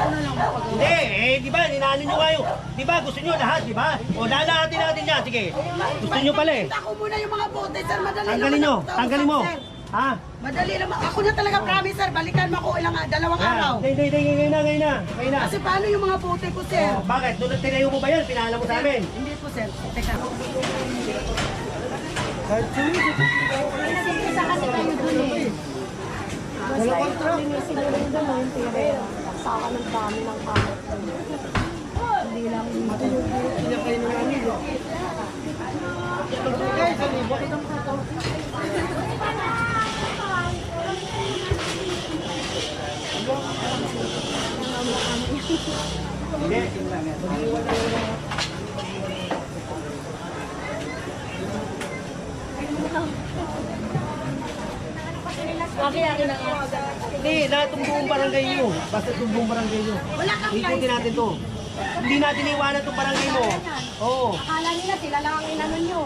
paano lang mapagawa? Hindi, di ba, ninano nyo kayo. Di ba, gusto nyo lahat, di ba? O, lalahatin natin yan, sige. Gusto nyo pala eh. Ako muna yung mga bote, sir. Madali Tanggalin nyo, tanggalin mo. Sir. Ha? Madali naman. Ako na talaga promise, sir. Balikan mo ako dalawang araw. Hindi, ngayon na. Kasi paano yung mga bote ko, sir? Oh, bakit? Nung tinayo mo ba yan, pinaalam mo sa amin? Hindi po, sir. Teka. Isa kasi kayo dun eh. Basta yung may sinunod doon, yung tira. Saka ng dami ng kamot. Hindi lang yung pinakain ng namin. Hindi. Aki-aki na nga. Hindi, lahat ng buong barangay nyo. Basta itong buong barangay nyo. Wala kang Ikutin natin to. Hindi natin iwanan itong barangay mo. Oo. Akala nila sila lang ang inanon nyo.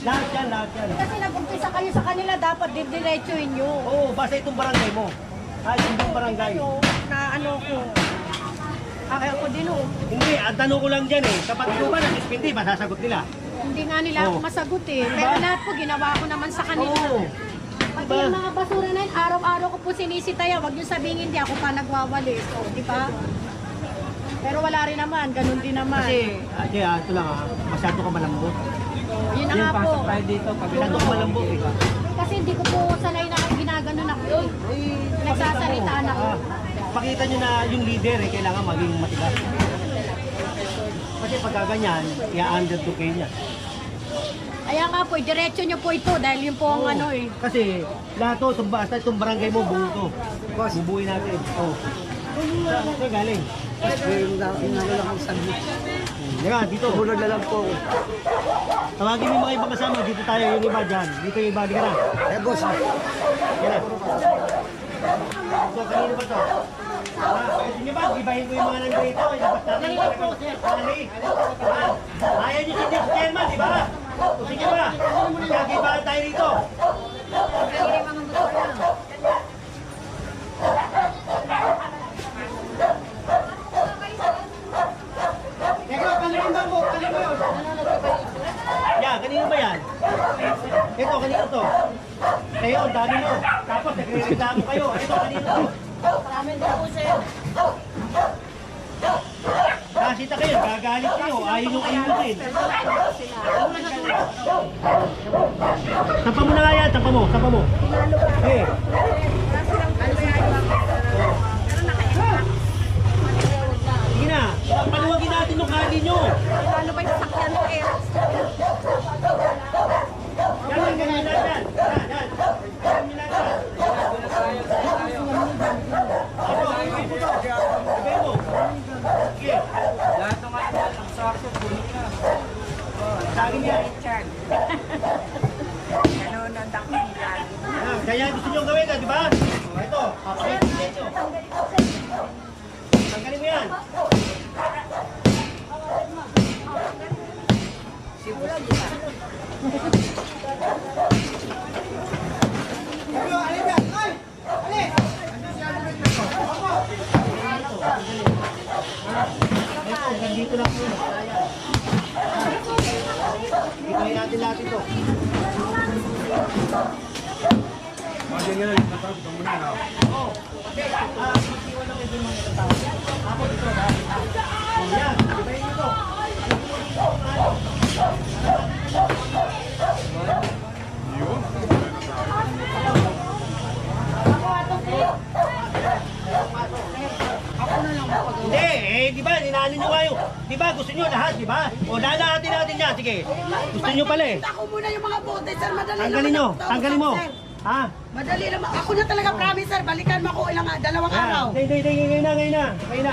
Lahat yan. Kasi nag-umpisa kayo sa kanila, dapat didiretsuhin nyo. Oo, basta itong barangay mo. Itong buong barangay. Kayo, na ano ko. Kaya ko din oh. Hindi, ang tanong ko lang dyan eh. Kapag ito ba nag-suspindi, masasagot nila. Hindi nga nila ako masagot eh. Diba? Pero lahat po ginawa ko naman sa kanila. Oo. Pati yung mga basura na yun, araw-araw ko po sinisitaya. Huwag niyo sabihin hindi ako pa nagwawalis. O, di ba? Pero wala rin naman, ganun din naman. Kasi, ito lang masyado ka malambot. Yun na nga po. dito, masyado ka malambot eh. Kasi hindi ko po sanay na ginaganon ako eh. Nagsasalitaan ako. Pakita nyo na yung leader eh, kailangan maging matigas. Kasi pagka ganyan, i-under to niya. Kaya nga po, diretso nyo po ito dahil yun po ang ano eh. Kasi lahat to, basta itong barangay mo, buo to. Bubuin natin. Oh. Ito galing. Inano lang ang sabi. Diba, dito. Hulog na lang po. Tawagin mo yung mga ibang kasama. Dito tayo yung iba dyan. Dito yung iba. Di ka na. Boss. Yan na. So, kanino ba to? Gusto nyo ba? Gibahin ko yung mga nandito. Ilabas natin. Ayaw nyo si Chairman, di ba? O sige ba? Magkagibahan tayo dito. Teka, kalimutan mo. Yan, kanino ba yan? Ito, kanino to? Kayo, ang dami nyo. Tapos, nagre-reklamo kayo. Ito, kanino to? Maraming din po sir. Nakasita kayo, gagalit kayo. Ayaw nyo ayusin. Tampa mo na nga yan, tampa mo. Eh. Sige na, paluwagin natin yung kali nyo. Ano ba yung sasakyan ko eh? Yan. Yan. Sige. Lahat ng transaction, puno na. Sabi niya. Nanonood ako yan. Kaya gusto nyo gawin ka, di ba? Ito, papakita ko sa inyo. Tanggalin mo yan. Ito, nandito lang po. Ikuhin natin lahat ito. Yan, ibahin nyo to. Hindi, di ba, ninano nyo kayo. Di ba, gusto nyo lahat, di ba? O, lalahatin natin yan, sige. Gusto nyo pala eh. Ako muna yung mga bote, sir. Madali Tanggalin nyo, naman. tanggalin mo. Sir. Ha? Madali naman. Ako na talaga promise, sir. Balikan mo ako dalawang araw. Hindi, ngayon na.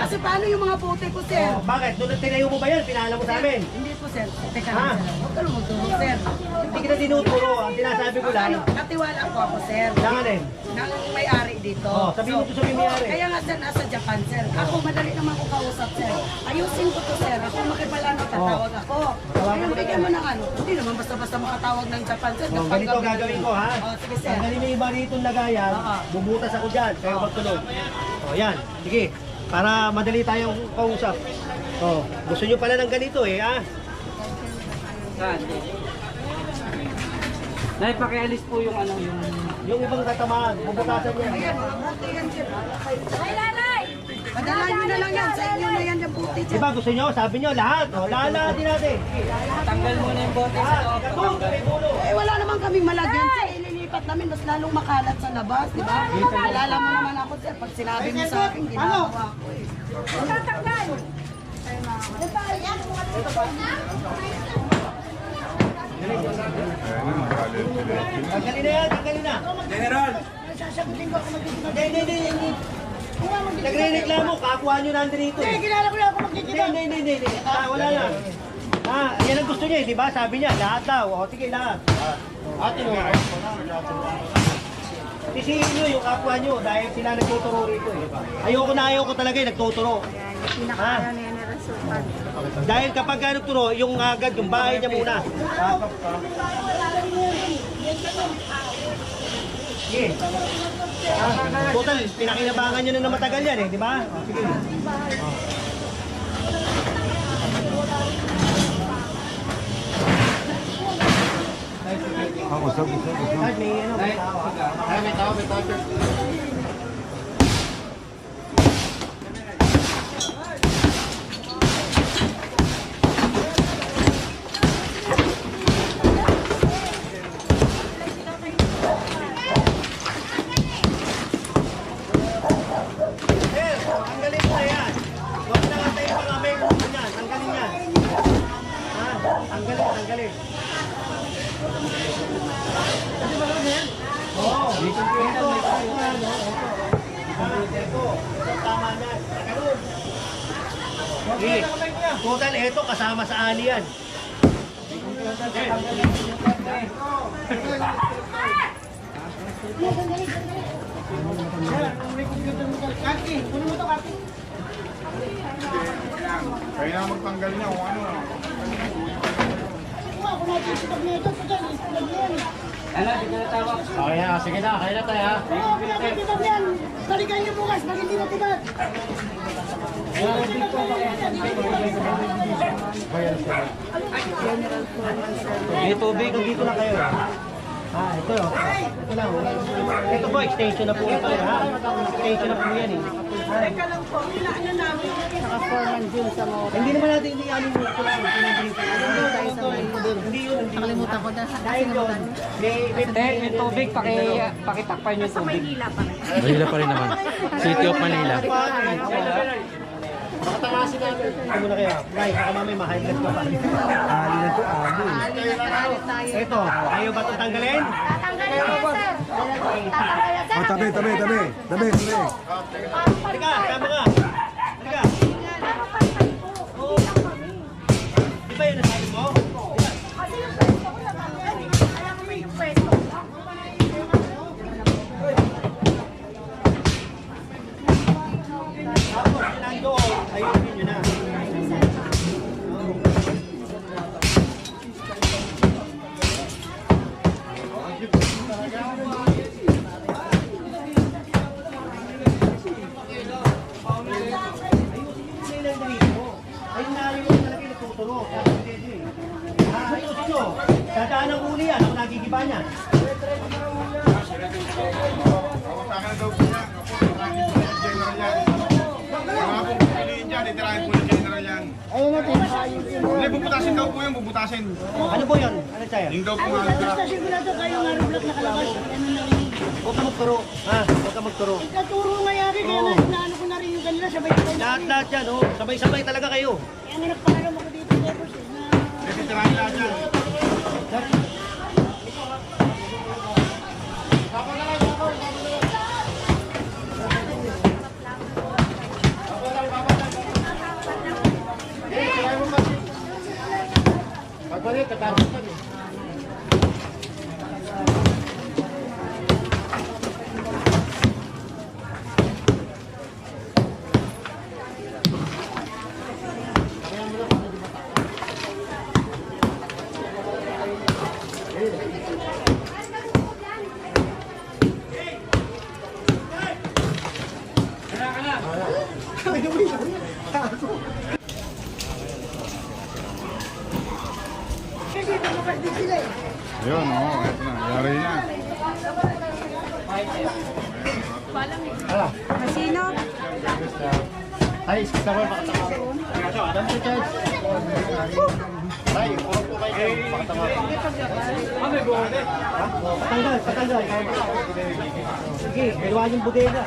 Kasi paano yung mga bote ko, sir? Oh, bakit? Nung tinayo mo ba yan, pinaalam mo sa amin? Hindi po, sir. Teka Ha? lang, sir. Huwag ka naman tulog, sir. Hindi kita tinuturo. Ang sinasabi ko lang, Katiwala po ako, sir. langanin. Nang may-ari dito. Oh, sabihin mo to sa may-ari. Kaya nga, sir, nasa Japan, sir. Ako, madali naman ako kausap, sir. Ayusin ko to, sir. Ako makipalano, tatawag ako. Tawagan Kaya mo bigyan mo ng ano. Hindi naman basta-basta makatawag ng Japan, sir. Oh, ganito gagawin ko, ha? Oh, sige, sir. Tanggalin mo yung iba rito lagayan, Oo. bubutas ako dyan, kayo magtulog. O, yan. Sige. Para madali tayong kausap. Oh, gusto nyo pala ng ganito eh, ha? Saan? Nay, pakialis po yung ano, Yung ibang tatamaan, bubutasan niya. Padala nyo na lang yan. Sa inyo na yan yung puti. Diba gusto nyo? Sabi nyo, lahat. Oh, lahat din natin. tanggal muna yung bote sa loob. Eh, wala naman kaming malagyan. Sir, ililipat namin. Mas lalong makalat sa labas, di ba? Alala mo naman ako, sir. Pag sinabi mo sa akin, ginagawa ko eh. Tatanggal! Tanggalin na yan, tanggalin na. General! Hindi. Nagre-reklamo, kakuha nyo nandun dito. Eh, kilala ko lang ako magkikita. Hindi. Wala na. Yan ang gusto niya, di ba? Sabi niya, lahat daw. O, sige, lahat. Ate mo. Sisihin nyo yung kapwa nyo dahil sila nagtuturo rito eh. Ayoko talaga yung nagtuturo. Ha? Dahil kapag nagturo, yung agad, yung bahay niya muna. Sige. Total, pinakinabangan nyo na matagal yan eh, di ba? Sige. Kahit may ano, may tao. Tanggalin mo na yan. Huwag na nga tayo pang amay mo yan. Tanggalin yan. Ha? Tanggalin. Oo. Ito. Tama na. Ganun. Okay. Total, ito kasama sa ali yan. Kaya na magtanggal niya kung ano. Ano, di ka natawag? Okay na, sige na. Kaya na tayo ha. Balikan niyo bukas, pag hindi natibad. May tubig, dito na kayo. Ito. Ito lang. Ito po, extension na po ito eh, ha? Extension na po yan eh. Teka lang po, ano namin. Naka-foreman dun sa mga... Hindi naman natin hindi ano yung hindi yun. Nakalimutan ko na. Dahil yun, May tubig, pakitakpan yung tubig. Manila pa rin naman. City of Manila. Makatamasin natin. Ito muna kaya. Guys, baka mamay ma-high blood ka pa. Ali na to, ali. Ito, ayaw ba itong tanggalin? Tatanggalin ko, sir. Tatanggalin. Tabi. Halika, tama ka. Halika. Oo. Di ba yun nasabi mo? Kasi yung pwesto ko natanggal. Alam mo yung pwesto ko. Tapos, sinandoon, ayusin nyo na. Ayun na yung talaga yung nagtuturo. Ayusin nyo. Dadaan ang uli yan. Ako nagigiba niya. Sa akin na daw po niya. General yan. Mga pong piliin dyan, itirahin po ng general yan. Ayun natin. Hindi, bubutasin daw po yung bubutasin. Ano po yun? Ano sa'yo? Yung daw po nga. Stasyon ko na ito, kayo nga rin nakalabas. Ano na rin. Huwag ka magturo. Ha? Huwag ka magturo. Ikaturo nga yari, kaya Oo. naano ko na rin yung kanila, sabay-sabay. Lahat yan, oh. Sabay-sabay talaga kayo. Kaya nga nagpaalam ako dito, Devers. Itirahin lahat yan. Pagbalik, katapos ka eh. Ayun, oo, eto na. Yari na. Masino? Ay, isa mo pakatama. Adam si Charles. Ay, puro po kayo. Pakatama. Patanggal, patanggal. Sige, ginawa yung bodega.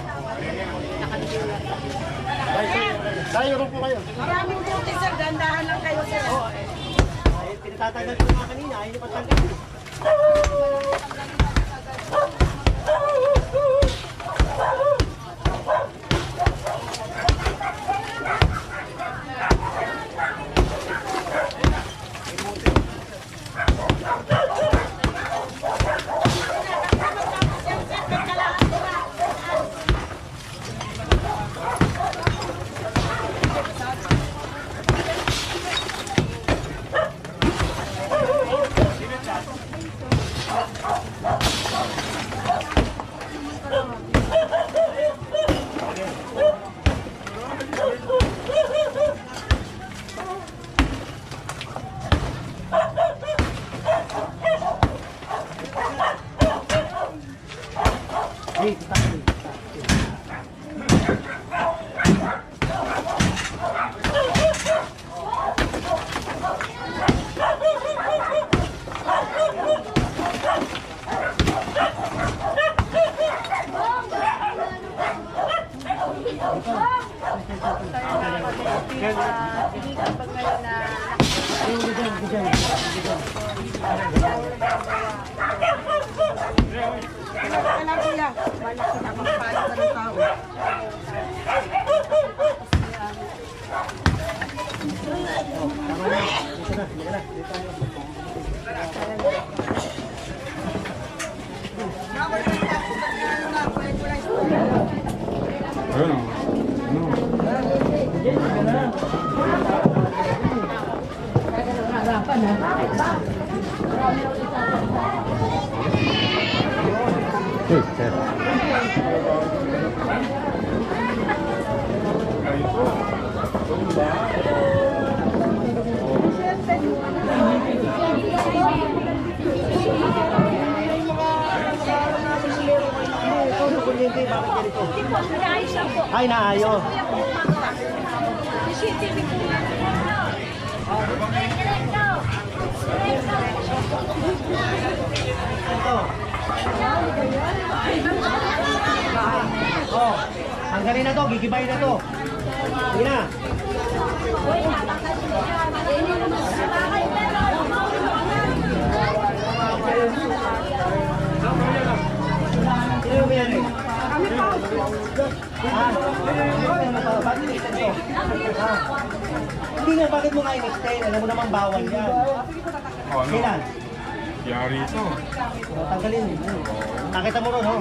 Tayo rin po kayo. Maraming duty sir, dandahan lang kayo sir. Ay, pinatatanggal ko naman kanina. Ayaw niyo patanggal. Hey, patanggal. Kailan kuya? Balak sila magpalo sa ng tao. Ayun, oo. Uy, sir. Ay, naayos. Oh, tanggalin na to, gigibay na to. Sige na. Sino ba yan eh? Hindi nga, bakit mo nga in-extend? Alam mo naman bawal yan. Oh, ano? Kailan? Yari ito. Tanggalin. Nakita mo ron, no?